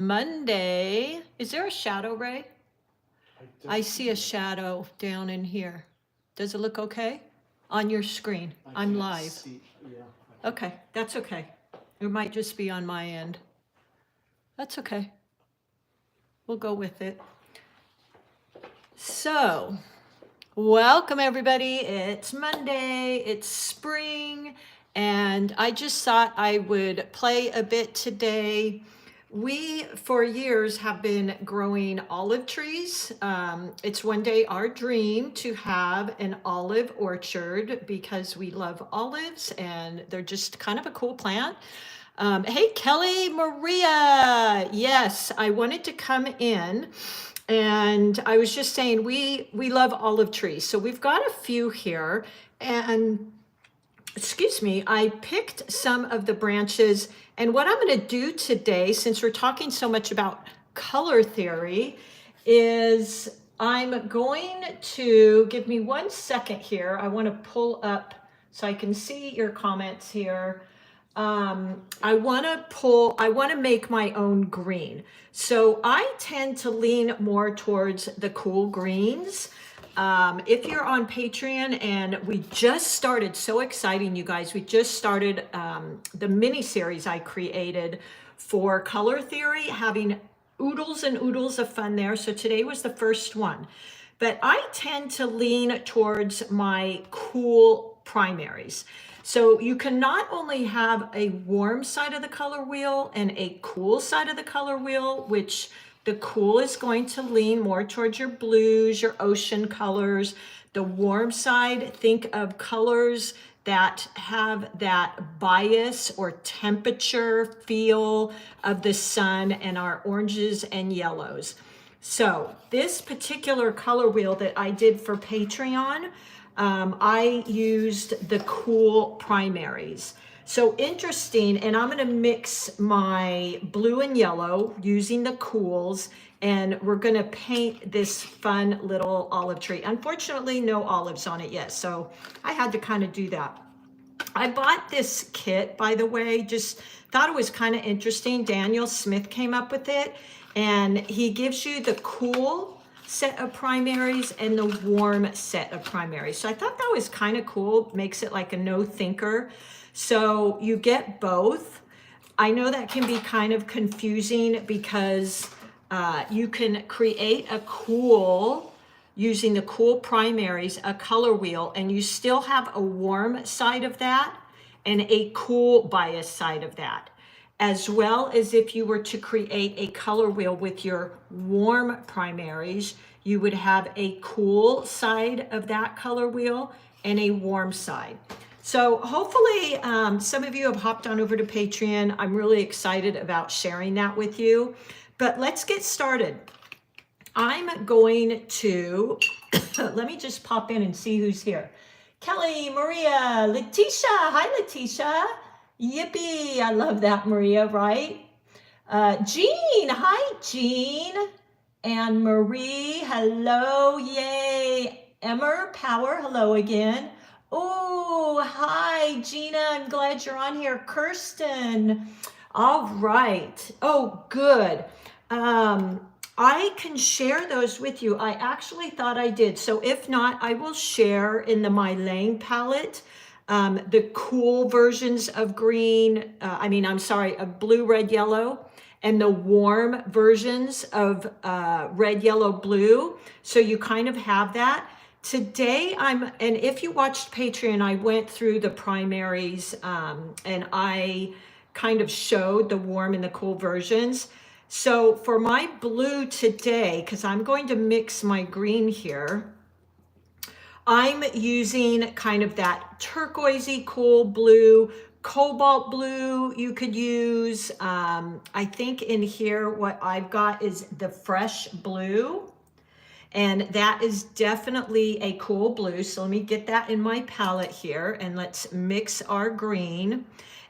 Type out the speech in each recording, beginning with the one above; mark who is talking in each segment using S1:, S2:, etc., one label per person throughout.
S1: Monday. Is there a shadow, Ray?
S2: I
S1: I see a shadow down in here. Does it look okay? On your screen. I'm live.
S2: See, yeah.
S1: Okay, that's okay. It might just be on my end. That's okay. We'll go with it. So, welcome everybody. It's Monday, it's spring, and I just thought I would play a bit today. We, for years, have been growing olive trees. It's one day our dream to have an olive orchard because we love olives and they're just kind of a cool plant. Hey, Kelly Maria. Yes, I wanted to come in and I was just saying we love olive trees. So we've got a few here and excuse me, I picked some of the branches, and what I'm going to do today, since we're talking so much about color theory, is I'm going to, give me 1 second here. I want to pull up so I can see your comments here. I want to make my own green. So I tend to lean more towards the cool greens. If you're on Patreon, and we just started, so exciting, you guys, we just started the mini series I created for color theory, having oodles and oodles of fun there. So today was the first one. But I tend to lean towards my cool primaries. So you can not only have a warm side of the color wheel and a cool side of the color wheel, which the cool is going to lean more towards your blues, your ocean colors. The warm side, think of colors that have that bias or temperature feel of the sun, and our oranges and yellows. So this particular color wheel that I did for Patreon, I used the cool primaries. So interesting, and I'm gonna mix my blue and yellow using the cools, and we're gonna paint this fun little olive tree. Unfortunately, no olives on it yet, so I had to kind of do that. I bought this kit, by the way, just thought it was kind of interesting. Daniel Smith came up with it, and he gives you the cool set of primaries and the warm set of primaries. So I thought that was kind of cool, makes it like a no thinker. So you get both. I know that can be kind of confusing because you can create a cool, using the cool primaries, a color wheel, and you still have a warm side of that and a cool bias side of that. As well as if you were to create a color wheel with your warm primaries, you would have a cool side of that color wheel and a warm side. So hopefully some of you have hopped on over to Patreon. I'm really excited about sharing that with you. But let's get started. I'm going to, let me just pop in and see who's here. Kelly, Maria, Letitia. Hi, Letitia. Yippee. I love that, Maria, right? Jean. Hi, Jean. And Marie. Hello. Yay. Emmer Power. Hello again. Oh, hi, Gina. I'm glad you're on here. Kirsten. All right. Oh, good. I can share those with you. I actually thought I did. So if not, I will share in the My Lang palette the cool versions of green, of blue, red, yellow, and the warm versions of red, yellow, blue. So you kind of have that. Today and if you watched Patreon, I went through the primaries and I kind of showed the warm and the cool versions. So for my blue today, because I'm going to mix my green here, I'm using kind of that turquoisey cool blue, cobalt blue you could use. I think in here what I've got is the fresh blue, and that is definitely a cool blue. So let me get that in my palette here, and let's mix our green.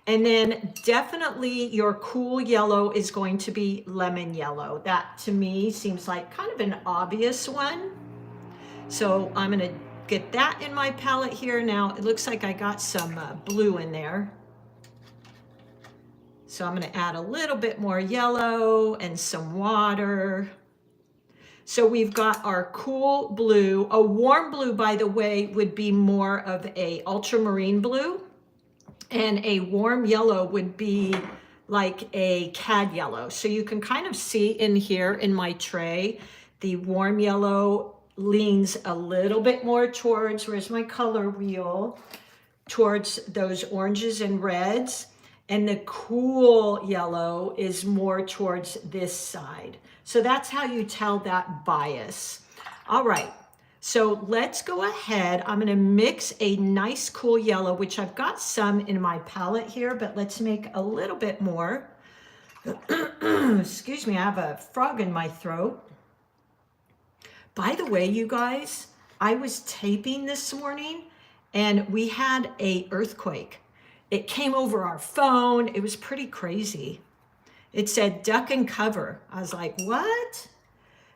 S1: And then definitely your cool yellow is going to be lemon yellow. That to me seems like kind of an obvious one. So I'm gonna get that in my palette here. Now it looks like I got some blue in there. So I'm going to add a little bit more yellow and some water. So we've got our cool blue. A warm blue, by the way, would be more of a ultramarine blue, and a warm yellow would be like a cad yellow. So you can kind of see in here in my tray, the warm yellow leans a little bit more towards, where's my color wheel, towards those oranges and reds. And the cool yellow is more towards this side. So that's how you tell that bias. All right, so let's go ahead. I'm gonna mix a nice cool yellow, which I've got some in my palette here, but let's make a little bit more. Excuse me, I have a frog in my throat. By the way, you guys, I was taping this morning and we had an earthquake. It came over our phone. It was pretty crazy. It said duck and cover. I was like, what?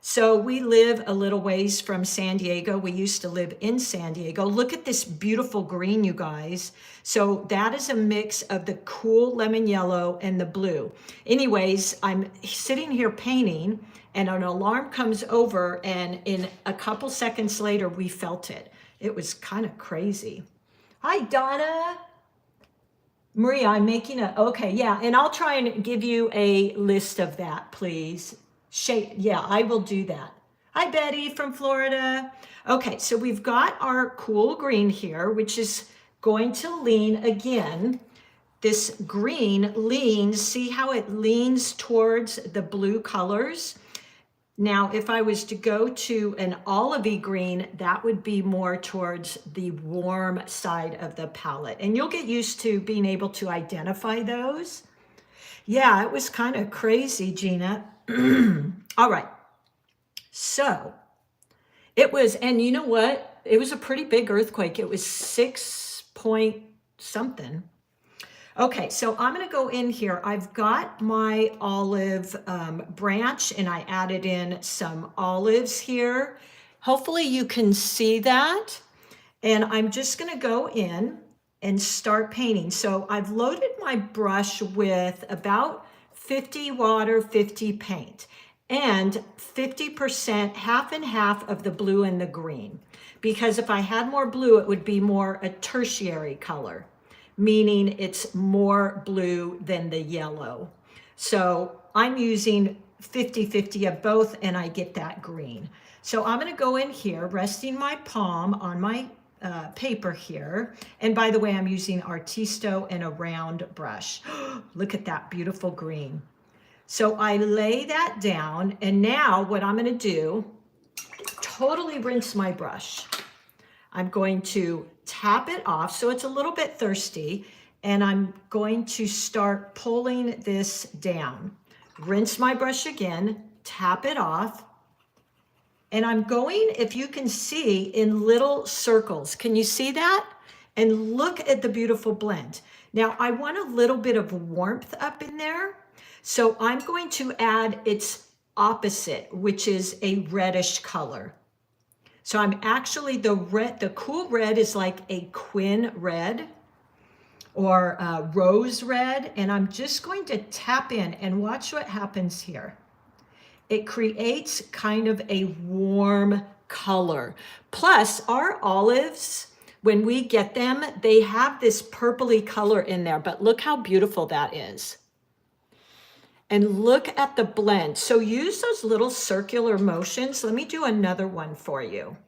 S1: So we live a little ways from San Diego. We used to live in San Diego. Look at this beautiful green, you guys. So that is a mix of the cool lemon yellow and the blue. Anyways, I'm sitting here painting and an alarm comes over, and in a couple seconds later, we felt it. It was kind of crazy. Hi, Donna. Maria, I'm making okay, yeah, and I'll try and give you a list of that, please. Yeah, I will do that. Hi, Betty from Florida. Okay, so we've got our cool green here, which is going to lean again. This green leans, see how it leans towards the blue colors? Now, if I was to go to an olivey green, that would be more towards the warm side of the palette. And you'll get used to being able to identify those. Yeah, it was kind of crazy, Gina. All right. So it was, and you know what? It was a pretty big earthquake. It was 6 point something. Okay, so I'm going to go in here. I've got my olive branch, and I added in some olives here. Hopefully you can see that. And I'm just going to go in and start painting. So I've loaded my brush with about 50 water, 50 paint, and 50%, half and half of the blue and the green. Because if I had more blue, it would be more a tertiary color, meaning it's more blue than the yellow. So I'm using 50-50 of both, and I get that green. So I'm going to go in here, resting my palm on my paper here. And by the way, I'm using Artisto and a round brush. Look at that beautiful green. So I lay that down, and now what I'm going to do, totally rinse my brush. I'm going to tap it off so it's a little bit thirsty, and I'm going to start pulling this down. Rinse my brush again, tap it off, and I'm going, if you can see, in little circles. Can you see that? And look at the beautiful blend. Now I want a little bit of warmth up in there, so I'm going to add its opposite, which is a reddish color. So I'm actually, the cool red is like a quin red or rose red. And I'm just going to tap in and watch what happens here. It creates kind of a warm color. Plus our olives, when we get them, they have this purpley color in there, but look how beautiful that is. And look at the blend. So use those little circular motions. Let me do another one for you.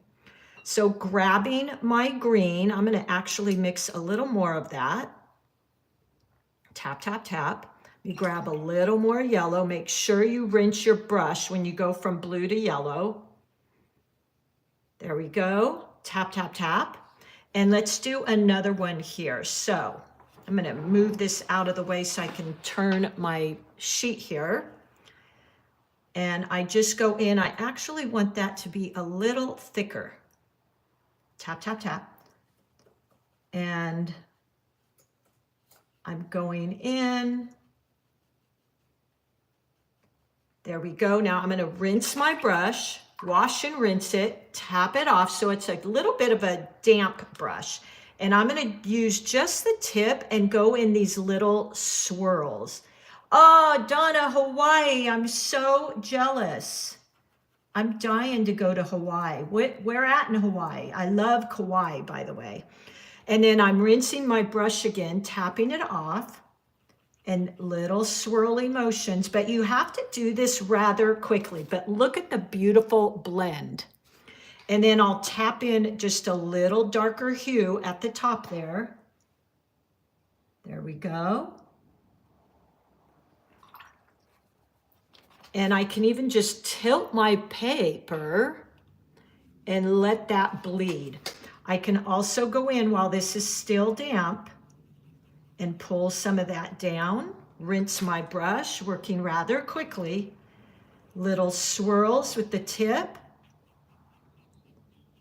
S1: So grabbing my green, I'm going to actually mix a little more of that. Tap, tap, tap. You grab a little more yellow. Make sure you rinse your brush when you go from blue to yellow. There we go. Tap, tap, tap. And let's do another one here. So I'm going to move this out of the way so I can turn my sheet here. And I just go in. I actually want that to be a little thicker. Tap, tap, tap. And I'm going in. There we go. Now I'm going to rinse my brush, wash and rinse it, tap it off so it's a little bit of a damp brush. And I'm going to use just the tip and go in these little swirls. Oh, Donna, Hawaii. I'm so jealous. I'm dying to go to Hawaii. Where at in Hawaii? I love Kauai, by the way. And then I'm rinsing my brush again, tapping it off, and little swirly motions, but you have to do this rather quickly. But look at the beautiful blend. And then I'll tap in just a little darker hue at the top there. There we go. And I can even just tilt my paper and let that bleed. I can also go in while this is still damp and pull some of that down, rinse my brush, working rather quickly, little swirls with the tip,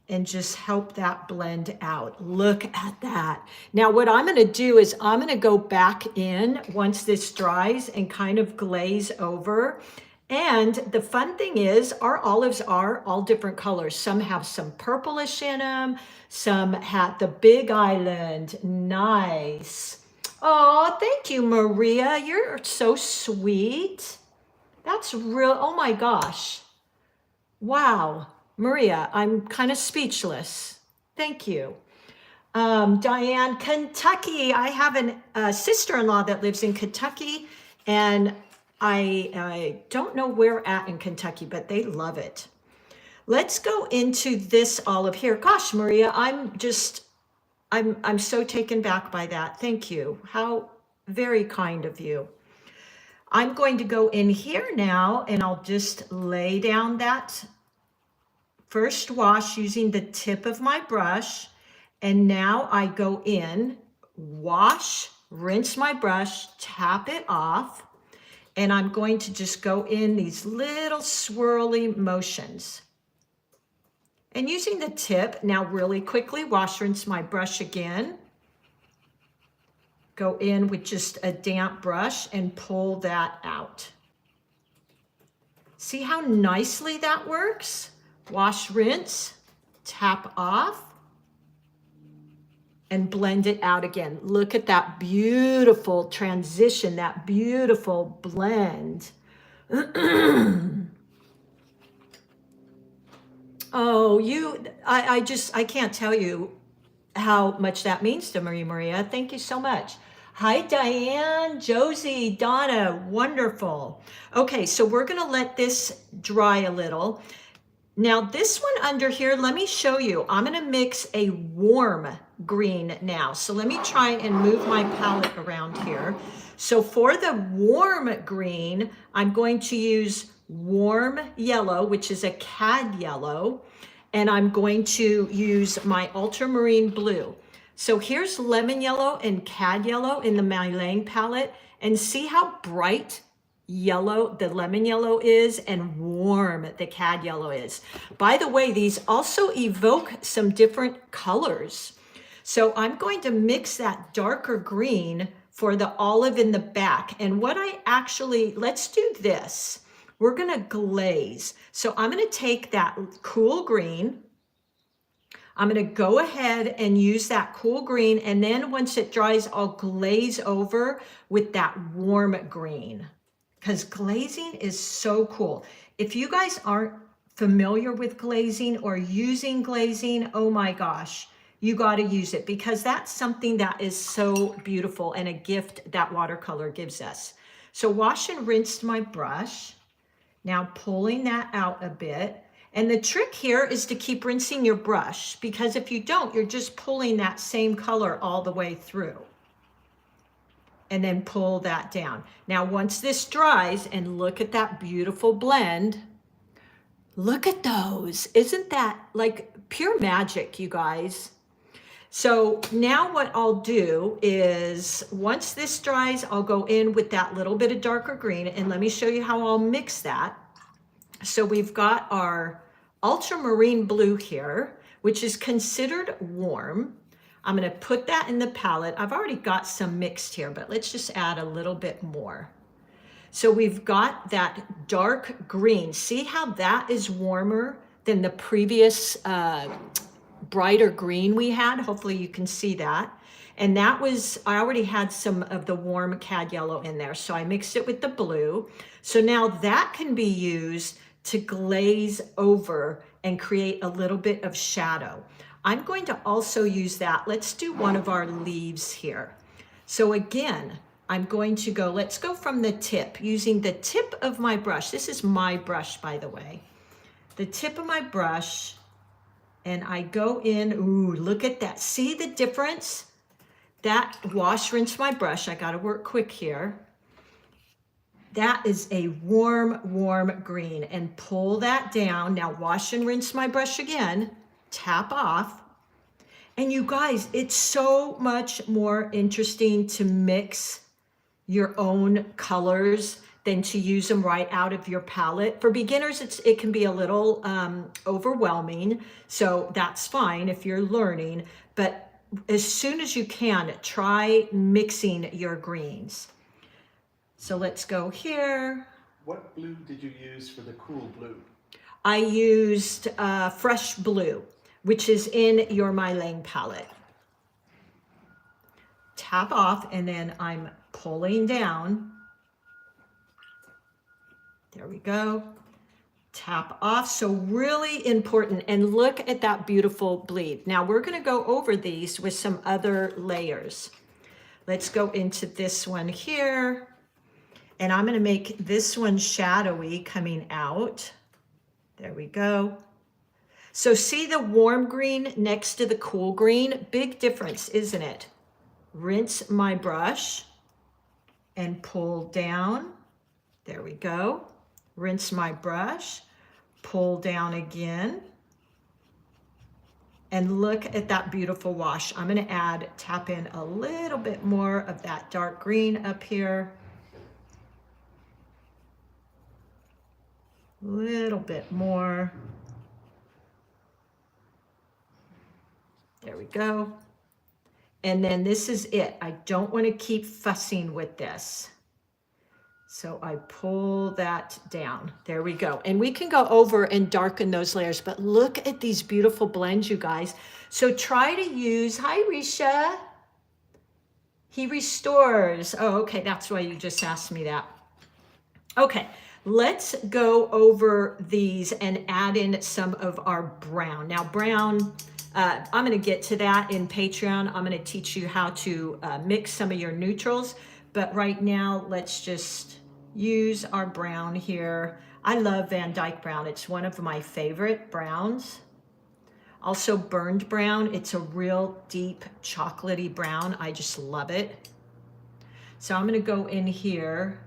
S1: and just help that blend out. Look at that. Now what I'm gonna do is I'm gonna go back in once this dries and kind of glaze over. And the fun thing is our olives are all different colors. Some have some purplish in them, some have the Big Island, nice. Oh, thank you, Maria. You're so sweet. That's real, oh my gosh. Wow. Maria, I'm kind of speechless. Thank you. Diane, Kentucky. I have a sister-in-law that lives in Kentucky, and I don't know where at in Kentucky, but they love it. Let's go into this olive here. Gosh, Maria, I'm so taken back by that. Thank you. How very kind of you. I'm going to go in here now, and I'll just lay down that first wash using the tip of my brush. And now I go in, wash, rinse my brush, tap it off, and I'm going to just go in these little swirly motions. And using the tip, now really quickly, wash, rinse my brush again. Go in with just a damp brush and pull that out. See how nicely that works? Wash, rinse, tap off, and blend it out again. Look at that beautiful transition, that beautiful blend. Oh, I can't tell you how much that means to Maria. Thank you so much. Hi, Diane, Josie, Donna, wonderful. Okay, so we're gonna let this dry a little. Now this one under here, let me show you. I'm gonna mix a warm green now. So let me try and move my palette around here. So for the warm green, I'm going to use warm yellow, which is a cad yellow, and I'm going to use my ultramarine blue. So here's lemon yellow and cad yellow in the Mylang palette, and see how bright yellow the lemon yellow is and warm the cad yellow is. By the way, these also evoke some different colors. So I'm going to mix that darker green for the olive in the back. And what let's do this. We're gonna glaze. So I'm gonna take that cool green. I'm gonna go ahead and use that cool green, and then once it dries, I'll glaze over with that warm green, because glazing is so cool. If you guys aren't familiar with glazing or using glazing, oh my gosh, you got to use it, because that's something that is so beautiful and a gift that watercolor gives us. So wash and rinsed my brush. Now pulling that out a bit. And the trick here is to keep rinsing your brush, because if you don't, you're just pulling that same color all the way through. And then pull that down. Now, once this dries, and look at that beautiful blend, look at those. Isn't that like pure magic, you guys? So now what I'll do is, once this dries, I'll go in with that little bit of darker green, and let me show you how I'll mix that. So we've got our ultramarine blue here, which is considered warm. I'm gonna put that in the palette. I've already got some mixed here, but let's just add a little bit more. So we've got that dark green. See how that is warmer than the previous brighter green we had? Hopefully you can see that. And that was, I already had some of the warm cad yellow in there. So I mixed it with the blue. So now that can be used to glaze over and create a little bit of shadow. I'm going to also use that. Let's do one of our leaves here. So again, I'm going to go, let's go from the tip, using the tip of my brush. This is my brush, by the way. The tip of my brush, and I go in, ooh, look at that. See the difference? That wash, rinse my brush. I gotta work quick here. That is a warm, warm green, and pull that down. Now wash and rinse my brush again, tap off. And you guys, it's so much more interesting to mix your own colors than to use them right out of your palette. For beginners, it can be a little overwhelming, so that's fine if you're learning, but as soon as you can, try mixing your greens. So let's go here.
S2: What blue did you use for the cool blue?
S1: I used Fresh Blue, which is in your My Lane palette. Tap off, and then I'm pulling down. There we go. Tap off. So really important. And look at that beautiful bleed. Now we're going to go over these with some other layers. Let's go into this one here. And I'm going to make this one shadowy coming out. There we go. So see the warm green next to the cool green? Big difference, isn't it? Rinse my brush and pull down. There we go. Rinse my brush, pull down again. And look at that beautiful wash. I'm going to tap in a little bit more of that dark green up here. A little bit more. There we go. And then this is it. I don't want to keep fussing with this. So I pull that down. There we go. And we can go over and darken those layers, but look at these beautiful blends, you guys. So try to use, hi Risha. He restores. Oh, okay. That's why you just asked me that. Okay. Let's go over these and add in some of our brown. Now brown, I'm going to get to that in Patreon. I'm going to teach you how to mix some of your neutrals. But right now, let's just use our brown here. I love Van Dyke brown. It's one of my favorite browns. Also burned brown. It's a real deep chocolatey brown. I just love it. So I'm going to go in here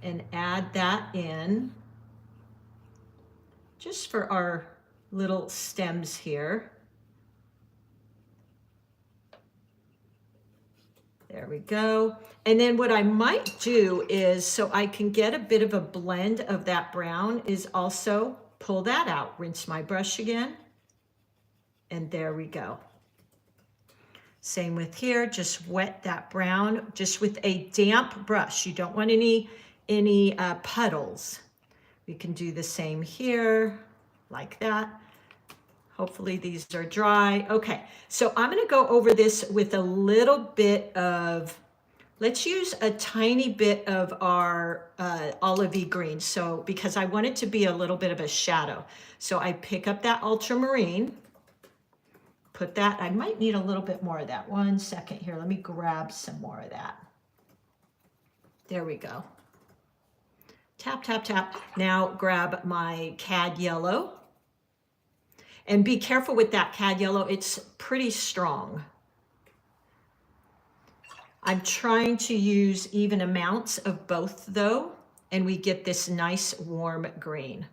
S1: and add that in just for our little stems here. There we go. And then what I might do is, so I can get a bit of a blend of that brown, is also pull that out, rinse my brush again, and there we go. Same with here, just wet that brown just with a damp brush. You don't want any puddles. We can do the same here, like that. Hopefully these are dry. Okay, so I'm gonna go over this with a little bit of, let's use a tiny bit of our olivey green. So, because I want it to be a little bit of a shadow. So I pick up that ultramarine, put that, I might need a little bit more of that. 1 second here, let me grab some more of that. There we go. Tap, tap, tap. Now grab my cad yellow. And be careful with that cad yellow. It's pretty strong. I'm trying to use even amounts of both though, and we get this nice warm green.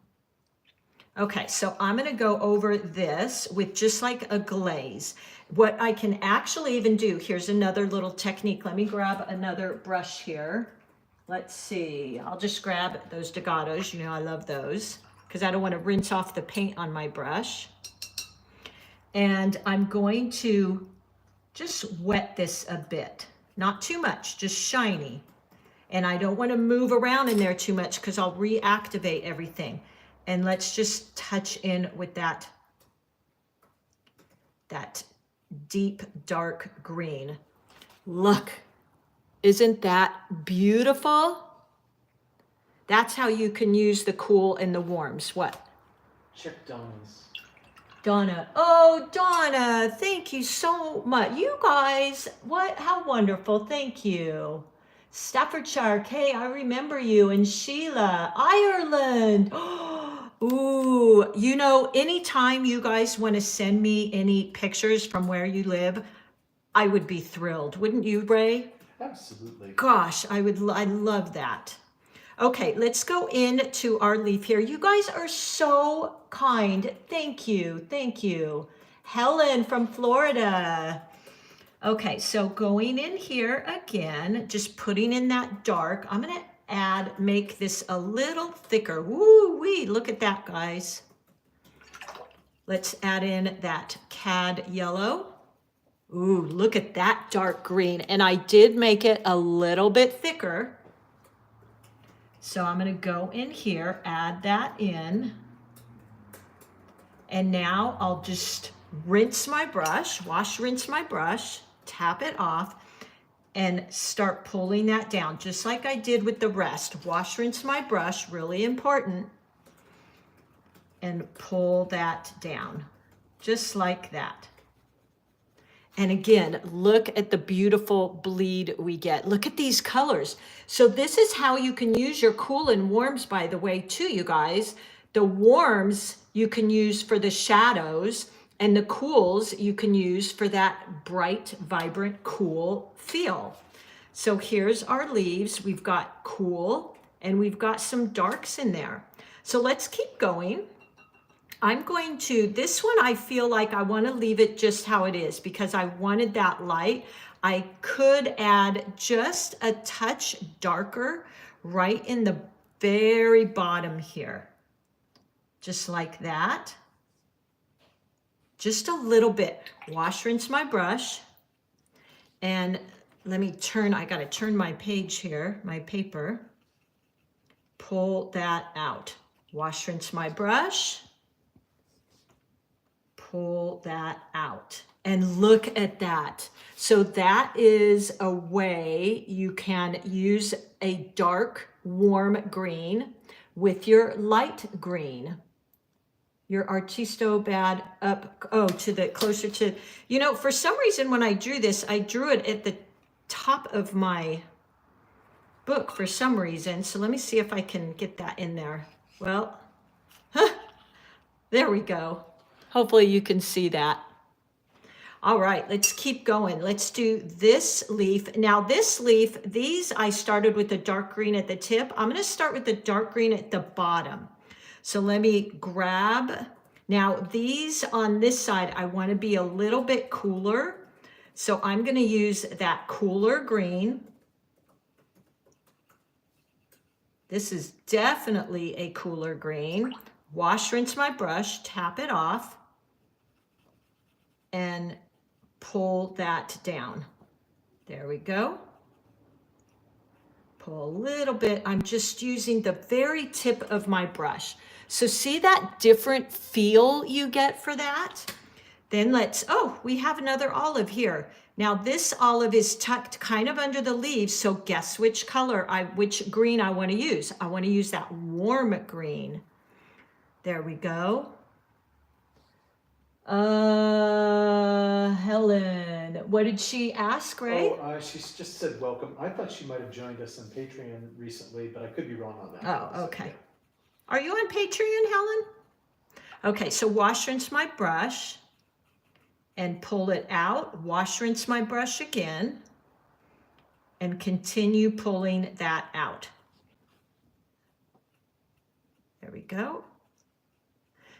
S1: Okay, so I'm gonna go over this with just like a glaze. What I can actually even do, here's another little technique. Let me grab another brush here. Let's see, I'll just grab those Degatos. You know I love those because I don't want to rinse off the paint on my brush. And I'm going to just wet this a bit, not too much, just shiny. And I don't want to move around in there too much because I'll reactivate everything. And let's just touch in with that deep dark green. Look, isn't that beautiful? That's how you can use the cool and the warms. What?
S2: Check Donna's.
S1: Donna. Oh, Donna, thank you so much. You guys, what? How wonderful. Thank you. Staffordshire, hey, I remember you. And Sheila, Ireland. Ooh, you know, anytime you guys want to send me any pictures from where you live, I would be thrilled. Wouldn't you, Ray?
S2: Absolutely.
S1: Gosh, I love that. Okay, let's go into our leaf here. You guys are so kind. Thank you. Thank you. Helen from Florida. Okay, so going in here again, just putting in that dark. I'm going to make this a little thicker. Woo-wee, look at that, guys. Let's add in that cad yellow. Ooh, look at that dark green. And I did make it a little bit thicker. So I'm going to go in here, add that in. And now I'll just rinse my brush, rinse my brush, tap it off, and start pulling that down, just like I did with the rest. Wash, rinse my brush, really important. And pull that down, just like that. And again, look at the beautiful bleed we get. Look at these colors. So this is how you can use your cool and warms, by the way, too, you guys. The warms you can use for the shadows, and the cools you can use for that bright, vibrant, cool feel. So here's our leaves. We've got cool, and we've got some darks in there. So let's keep going. I'm going to, this one I feel like I want to leave it just how it is because I wanted that light. I could add just a touch darker right in the very bottom here. Just like that. Just a little bit. Wash, rinse my brush. And let me turn, I got to turn my page here, my paper. Pull that out. Wash, rinse my brush. Pull that out and look at that. So that is a way you can use a dark, warm green with your light green. Your Artisto bad up, oh, to the closer to, you know, for some reason when I drew this, I drew it at the top of my book for some reason. So let me see if I can get that in there. Well, there we go. Hopefully you can see that. All right, let's keep going. Let's do this leaf. Now this leaf, these I started with the dark green at the tip. I'm going to start with the dark green at the bottom. So let me grab, now these on this side, I want to be a little bit cooler. So I'm going to use that cooler green. This is definitely a cooler green. Wash, rinse my brush, tap it off. And pull that down. There we go. Pull a little bit. I'm just using the very tip of my brush. So see that different feel you get for that? Then let's, oh, we have another olive here. Now this olive is tucked kind of under the leaves. So guess which color, which green I want to use. I want to use that warm green. There we go. Helen, what did she ask, Ray?
S2: Oh, she just said welcome. I thought she might have joined us on Patreon recently, but I could be wrong on that.
S1: Oh, okay. Are you on Patreon, Helen? Okay, so wash, rinse my brush and pull it out. Wash, rinse my brush again and continue pulling that out. There we go.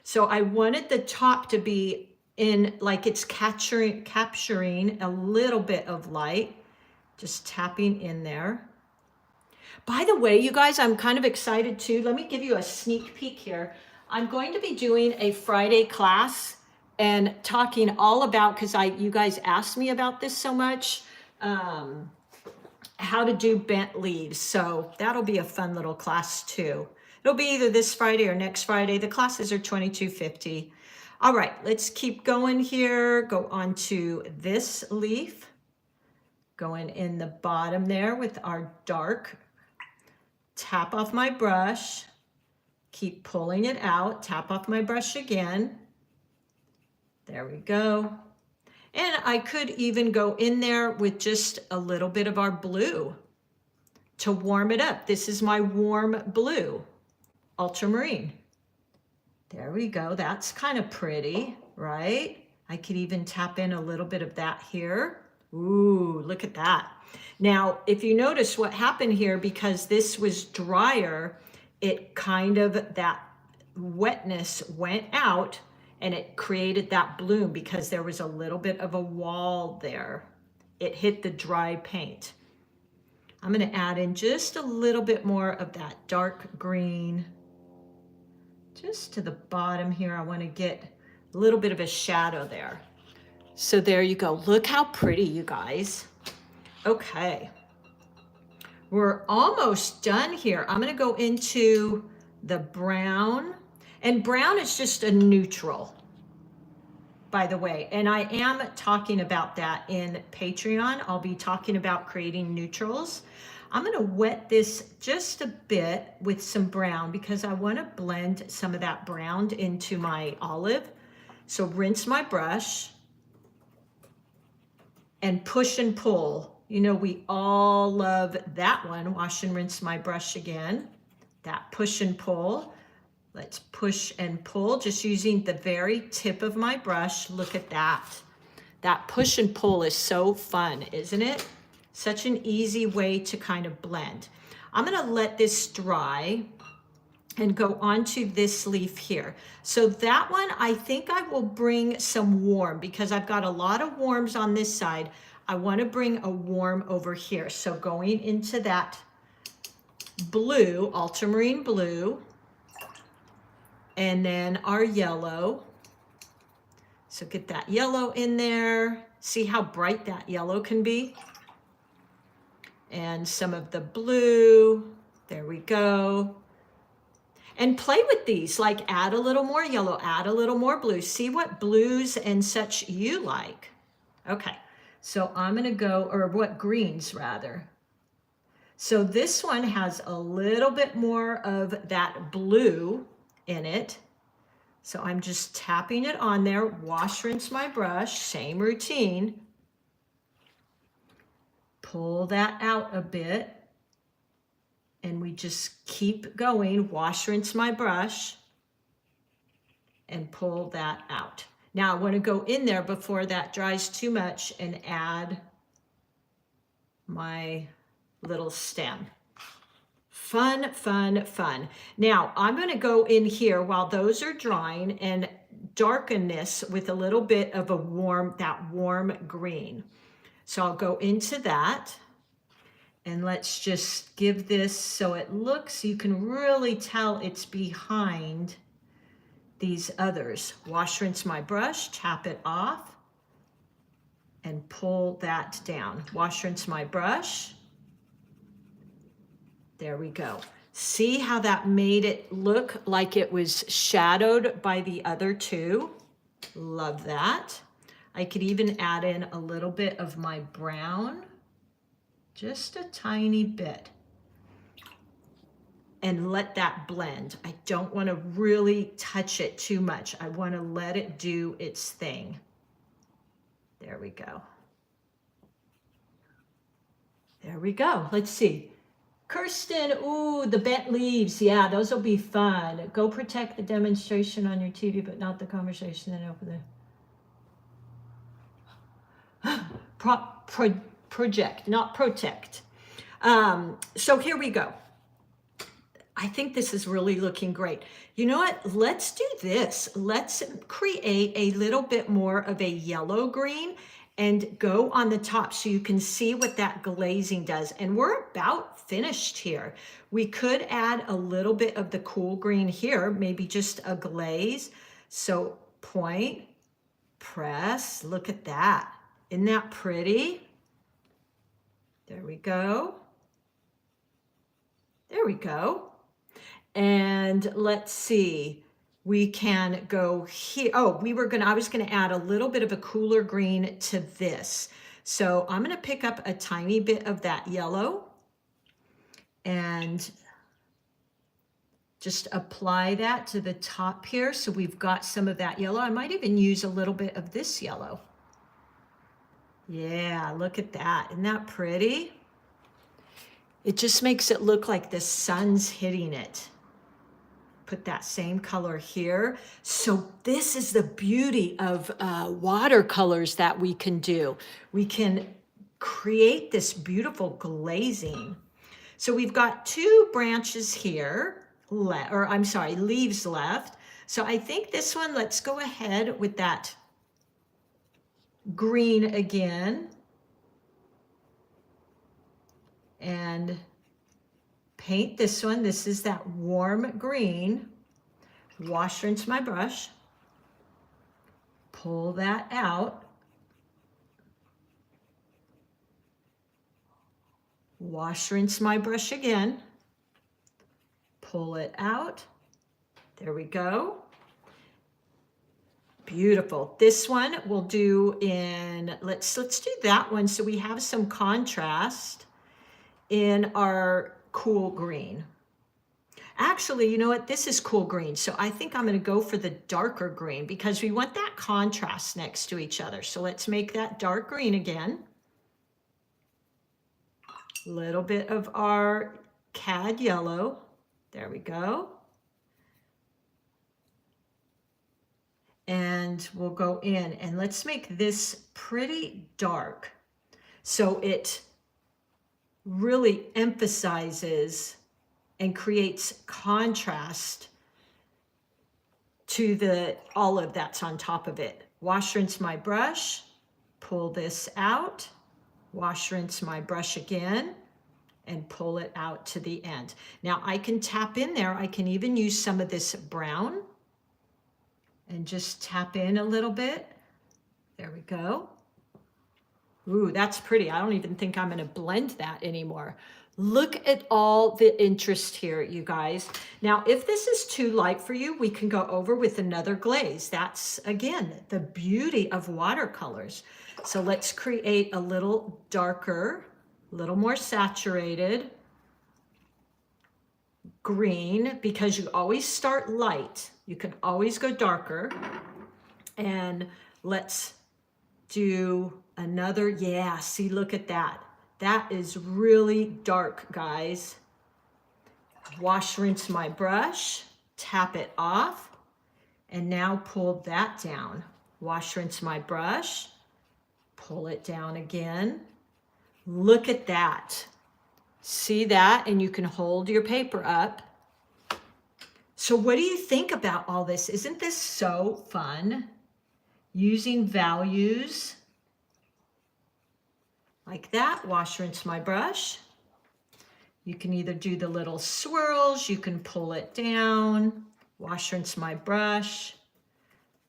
S1: So I wanted the top to be in, like it's capturing a little bit of light, just tapping in there. By the way, you guys, I'm kind of excited too. Let me give you a sneak peek here. I'm going to be doing a Friday class and talking all about, because you guys asked me about this so much, how to do bent leaves. So that'll be a fun little class too. It'll be either this Friday or next Friday. The classes are $22.50. All right, let's keep going here. Go on to this leaf. Going in the bottom there with our dark. Tap off my brush. Keep pulling it out. Tap off my brush again. There we go. And I could even go in there with just a little bit of our blue to warm it up. This is my warm blue, ultramarine. There we go. That's kind of pretty, right? I could even tap in a little bit of that here. Ooh, look at that. Now, if you notice what happened here, because this was drier, it kind of, that wetness went out and it created that bloom because there was a little bit of a wall there. It hit the dry paint. I'm going to add in just a little bit more of that dark green. Just to the bottom here, I want to get a little bit of a shadow there. So there you go. Look how pretty, you guys. Okay. We're almost done here. I'm going to go into the brown. And brown is just a neutral, by the way. And I am talking about that in Patreon. I'll be talking about creating neutrals. I'm going to wet this just a bit with some brown because I want to blend some of that brown into my olive. So rinse my brush and push and pull. You know, we all love that one. Wash and rinse my brush again. That push and pull. Let's push and pull, just using the very tip of my brush. Look at that. That push and pull is so fun, isn't it? Such an easy way to kind of blend. I'm going to let this dry and go on to this leaf here. So that one, I think I will bring some warm because I've got a lot of warms on this side. I want to bring a warm over here. So going into that blue, ultramarine blue, and then our yellow. So get that yellow in there. See how bright that yellow can be? And some of the blue. There we go. And play with these, like add a little more yellow, add a little more blue. See what blues and such you like. Okay, so I'm gonna go, or what greens rather. So this one has a little bit more of that blue in it. So I'm just tapping it on there, wash, rinse my brush, same routine. Pull that out a bit. And we just keep going, wash, rinse my brush, and pull that out. Now I want to go in there before that dries too much and add my little stem. Fun, fun, fun. Now I'm going to go in here while those are drying and darken this with a little bit of a warm green. So I'll go into that. And let's just give this so it looks, you can really tell it's behind these others. Wash, rinse my brush, tap it off, and pull that down. Wash, rinse my brush. There we go. See how that made it look like it was shadowed by the other two? Love that. I could even add in a little bit of my brown. Just a tiny bit, and let that blend. I don't want to really touch it too much. I want to let it do its thing. There we go. There we go. Let's see. Kirsten, ooh, the bent leaves. Yeah, those will be fun. Go protect the demonstration on your TV, but not the conversation and open the project, not protect. So here we go. I think this is really looking great. You know what? Let's do this. Let's create a little bit more of a yellow green and go on the top so you can see what that glazing does. And we're about finished here. We could add a little bit of the cool green here, maybe just a glaze. So point, press, look at that. Isn't that pretty? There we go. There we go. And let's see. we can go here. Oh, I was gonna add a little bit of a cooler green to this. So I'm gonna pick up a tiny bit of that yellow and just apply that to the top here. So we've got some of that yellow. I might even use a little bit of this yellow. Yeah, look at that. Isn't that pretty? It just makes it look like the sun's hitting it. Put that same color here. So this is the beauty of watercolors that we can do. We can create this beautiful glazing. So we've got 2 branches here, leaves left. So I think this one, let's go ahead with that green again. And paint this one. This is that warm green. Wash, rinse my brush. Pull that out. Wash, rinse my brush again. Pull it out. There we go. Beautiful. This one we'll do in, let's do that one so we have some contrast in our cool green. Actually, you know what? This is cool green. So I think I'm going to go for the darker green because we want that contrast next to each other. So let's make that dark green again. A little bit of our cad yellow. There we go. And we'll go in and let's make this pretty dark. So it really emphasizes and creates contrast to the olive that's on top of it. Wash, rinse my brush, pull this out, wash, rinse my brush again, and pull it out to the end. Now I can tap in there. I can even use some of this brown and just tap in a little bit. There we go. Ooh, that's pretty. I don't even think I'm going to blend that anymore. Look at all the interest here, you guys. Now, if this is too light for you, we can go over with another glaze. That's, again, the beauty of watercolors. So let's create a little darker, a little more saturated green, because you always start light. You can always go darker. And let's do another, yeah, see, look at that. That is really dark, guys. Wash, rinse my brush, tap it off, and now pull that down. Wash, rinse my brush, pull it down again. Look at that. See that? And you can hold your paper up. So what do you think about all this? Isn't this so fun? Using values like that. Wash, rinse my brush. You can either do the little swirls, you can pull it down, wash, rinse my brush,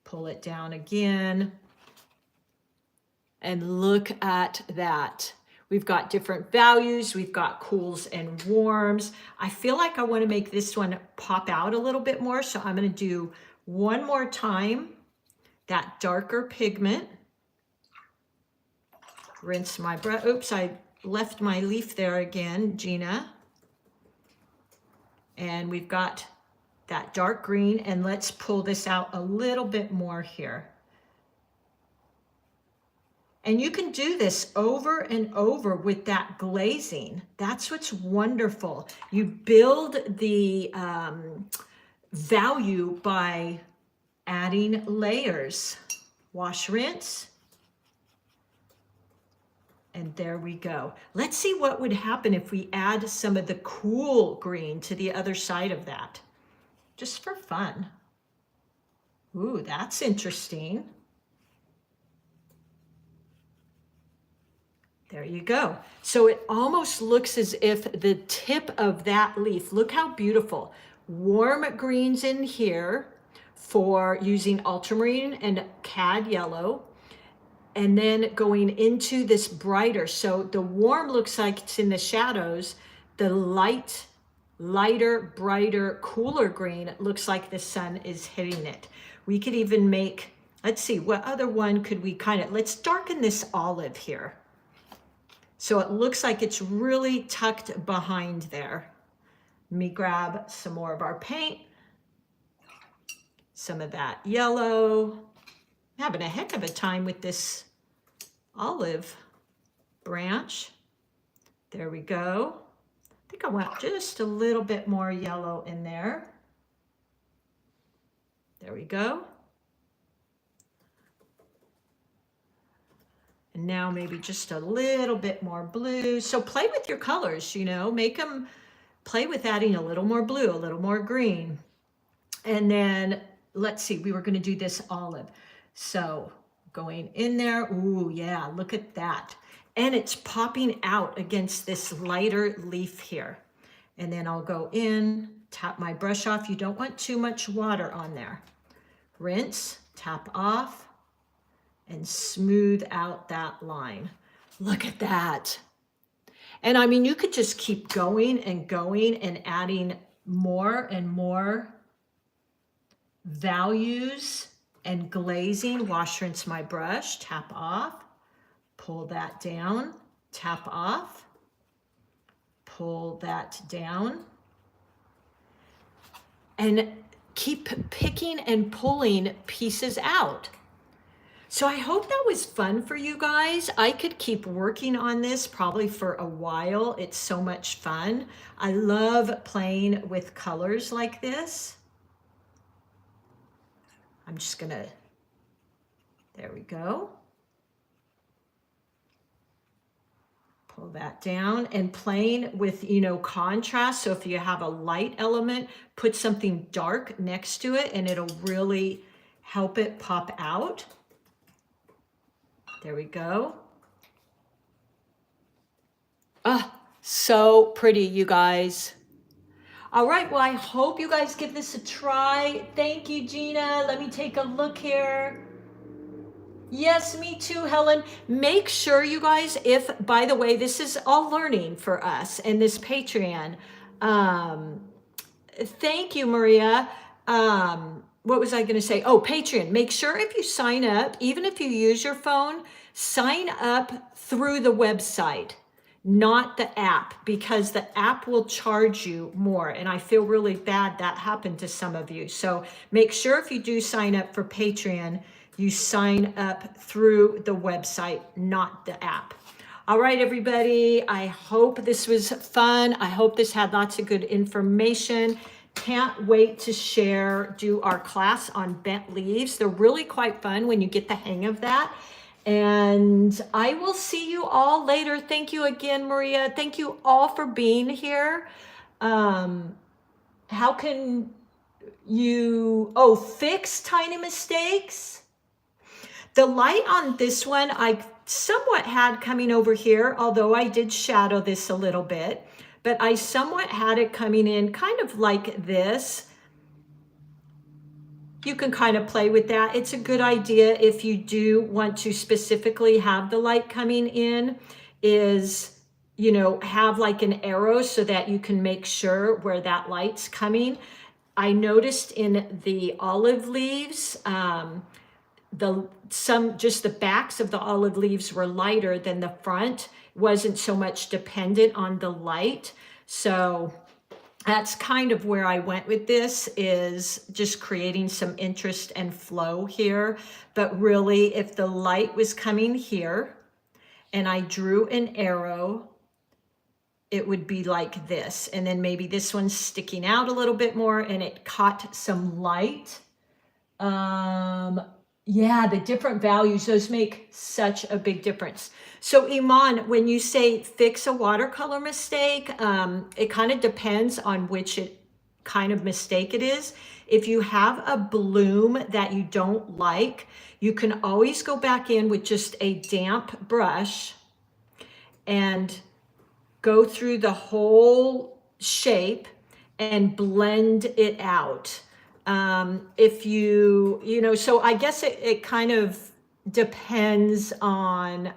S1: pull it down again. And look at that. We've got different values. We've got cools and warms. I feel like I want to make this one pop out a little bit more. So I'm going to do one more time that darker pigment. Rinse my brush. Oops, I left my leaf there again, Gina. And we've got that dark green, and let's pull this out a little bit more here. And you can do this over and over with that glazing. That's what's wonderful. You build the value by adding layers. Wash, rinse. And there we go. Let's see what would happen if we add some of the cool green to the other side of that, just for fun. Ooh, that's interesting. There you go. So it almost looks as if the tip of that leaf, look how beautiful. Warm greens in here for using ultramarine and cad yellow. And then going into this brighter. So the warm looks like it's in the shadows. The light lighter, brighter, cooler green. It looks like the sun is hitting it. We could even make, let's see, what other one could we let's darken this olive here. So it looks like it's really tucked behind there. Let me grab some more of our paint. Some of that yellow. I'm having a heck of a time with this olive branch. There we go. I think I want just a little bit more yellow in there. There we go. And now maybe just a little bit more blue. So play with your colors, you know, make them play with adding a little more blue, a little more green. And then let's see, we were going to do this olive. So going in there. Ooh, yeah, look at that. And it's popping out against this lighter leaf here. And then I'll go in, tap my brush off. You don't want too much water on there. Rinse, tap off, and smooth out that line. Look at that. And I mean, you could just keep going and adding more and more values and glazing. Wash, rinse my brush, tap off, pull that down, tap off, pull that down, and keep picking and pulling pieces out. So I hope that was fun for you guys. I could keep working on this probably for a while. It's so much fun. I love playing with colors like this. I'm just gonna, there we go. Pull that down and playing with, you know, contrast. So if you have a light element, put something dark next to it and it'll really help it pop out. There we go. Ah, so pretty, you guys. All right, well, I hope you guys give this a try. Thank you, Gina. Let me take a look here. Yes, me too, Helen. Make sure, you guys, if, by the way, this is all learning for us and this Patreon. Thank you, Maria. What was I going to say? Oh, Patreon. Make sure if you sign up, even if you use your phone, sign up through the website, not the app, because the app will charge you more. And I feel really bad that happened to some of you. So make sure if you do sign up for Patreon, you sign up through the website, not the app. All right, everybody. I hope this was fun. I hope this had lots of good information. Can't wait to do our class on bent leaves. They're really quite fun when you get the hang of that. And I will see you all later. Thank you again, Maria. Thank you all for being here. How can you, fix tiny mistakes? The light on this one, I somewhat had coming over here, although I did shadow this a little bit, but I somewhat had it coming in kind of like this. You can kind of play with that. It's a good idea if you do want to specifically have the light coming in is, you know, have like an arrow so that you can make sure where that light's coming. I noticed in the olive leaves, just the backs of the olive leaves were lighter than the front, wasn't so much dependent on the light. So that's kind of where I went with this, is just creating some interest and flow here. But really, if the light was coming here and I drew an arrow, it would be like this. And then maybe this one's sticking out a little bit more and it caught some light. Yeah, the different values, those make such a big difference. So Iman, when you say fix a watercolor mistake, it kind of depends on which kind of mistake it is. If you have a bloom that you don't like, you can always go back in with just a damp brush and go through the whole shape and blend it out. If so I guess it kind of depends on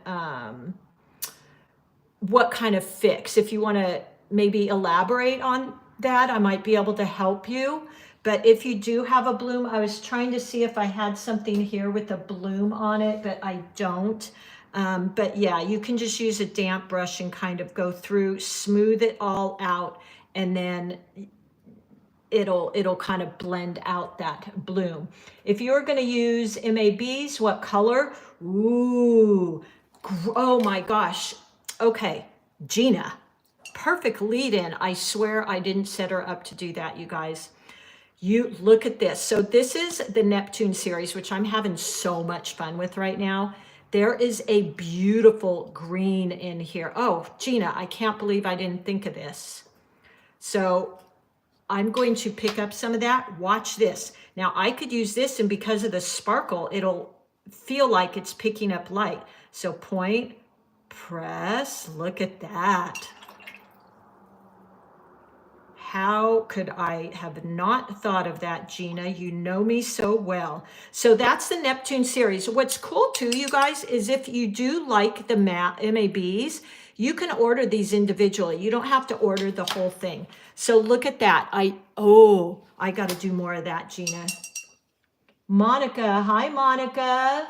S1: what kind of fix. If you want to maybe elaborate on that, I might be able to help you. But if you do have a bloom, I was trying to see if I had something here with a bloom on it, but I don't. But yeah, you can just use a damp brush and kind of go through, smooth it all out, and then it'll kind of blend out that bloom. If you're going to use MABs, what color? Ooh, oh my gosh. Okay, Gina, perfect lead in. I swear I didn't set her up to do that, you guys. You look at this. So this is the Neptune series, which I'm having so much fun with right now. There is a beautiful green in here. Oh, Gina, I can't believe I didn't think of this. So I'm going to pick up some of that. Watch this. Now I could use this, and because of the sparkle, it'll feel like it's picking up light. So point, press, look at that. How could I have not thought of that, Gina? You know me so well. So that's the Neptune series. What's cool too, you guys, is if you do like the MABs, you can order these individually. You don't have to order the whole thing. So look at that. I got to do more of that, Gina. Monica, hi, Monica.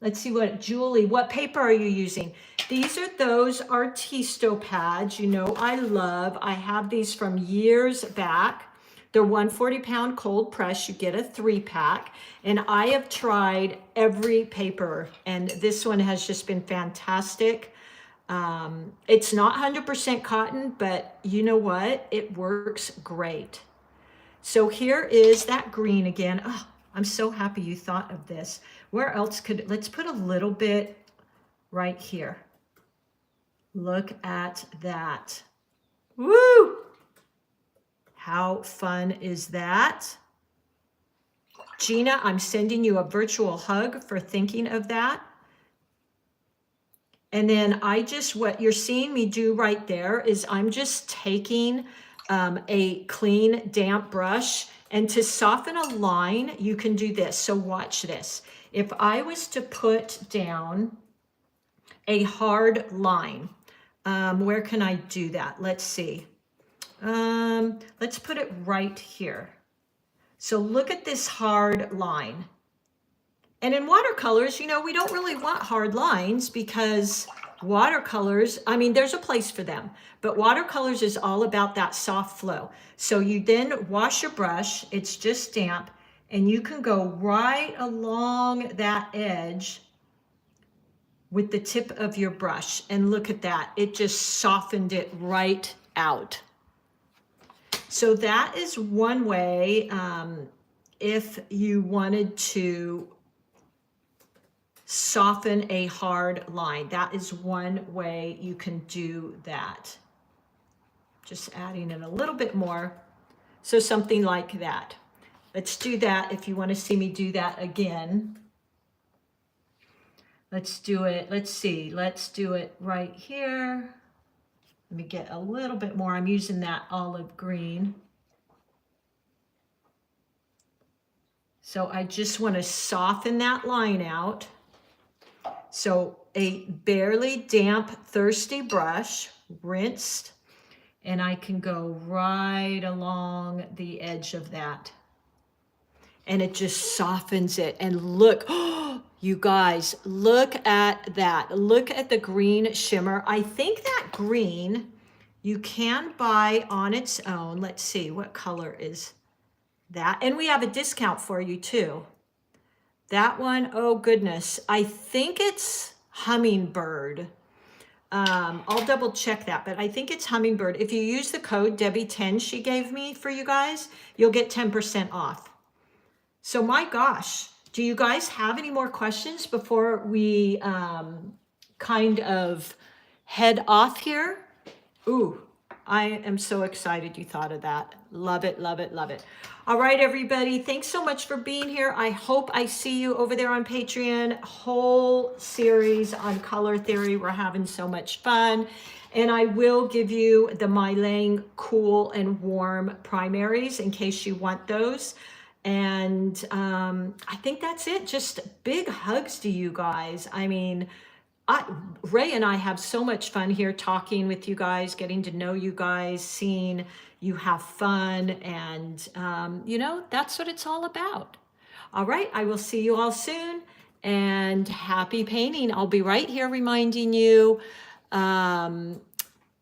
S1: Let's see what, Julie, what paper are you using? These are those Artisto pads, you know I love. I have these from years back. They're 140-pound cold press. You get a 3-pack. And I have tried every paper, and this one has just been fantastic. It's not 100% cotton, but you know what? It works great. So here is that green again. Oh, I'm so happy you thought of this. Where else let's put a little bit right here. Look at that. Woo! How fun is that? Gina, I'm sending you a virtual hug for thinking of that. And then what you're seeing me do right there is I'm just taking a clean, damp brush, and to soften a line, you can do this. So watch this. If I was to put down a hard line, where can I do that? Let's see. Let's put it right here. So look at this hard line. And in watercolors, you know, we don't really want hard lines because watercolors, I mean, there's a place for them, but watercolors is all about that soft flow. So you then wash your brush, it's just damp, and you can go right along that edge with the tip of your brush. And look at that, it just softened it right out. So that is one way, if you wanted to soften a hard line. That is one way you can do that. Just adding in a little bit more. So something like that. Let's do that if you want to see me do that again. Let's do it. Let's see. Let's do it right here. Let me get a little bit more. I'm using that olive green. So I just want to soften that line out. So a barely damp, thirsty brush, rinsed, and I can go right along the edge of that. And it just softens it. And look, oh, you guys, look at that. Look at the green shimmer. I think that green you can buy on its own. Let's see, what color is that? And we have a discount for you too. That one, oh goodness, I think it's Hummingbird. I'll double check that, but I think it's Hummingbird. If you use the code Debbie10 she gave me for you guys, you'll get 10% off. So my gosh, do you guys have any more questions before we kind of head off here? Ooh, I am so excited you thought of that. Love it, love it, love it. All right, everybody, thanks so much for being here. I hope I see you over there on Patreon. Whole series on color theory. We're having so much fun. And I will give you the Mylang Cool and Warm primaries in case you want those. And I think that's it. Just big hugs to you guys. I mean, Ray and I have so much fun here talking with you guys, getting to know you guys, seeing you have fun, and you know, that's what it's all about. All right, I will see you all soon, and happy painting. I'll be right here reminding you,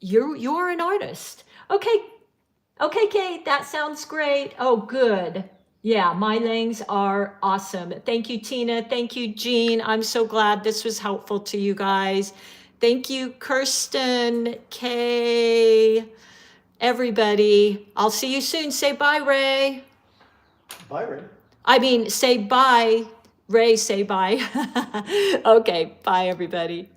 S1: you're an artist. Okay, Kate, that sounds great. Oh, good. Yeah, my langs are awesome. Thank you, Tina. Thank you, Jean. I'm so glad this was helpful to you guys. Thank you, Kirsten, Kay, everybody. I'll see you soon. Say bye, Ray.
S2: Bye, Ray.
S1: I mean, say bye. Ray, say bye. Okay, bye, everybody.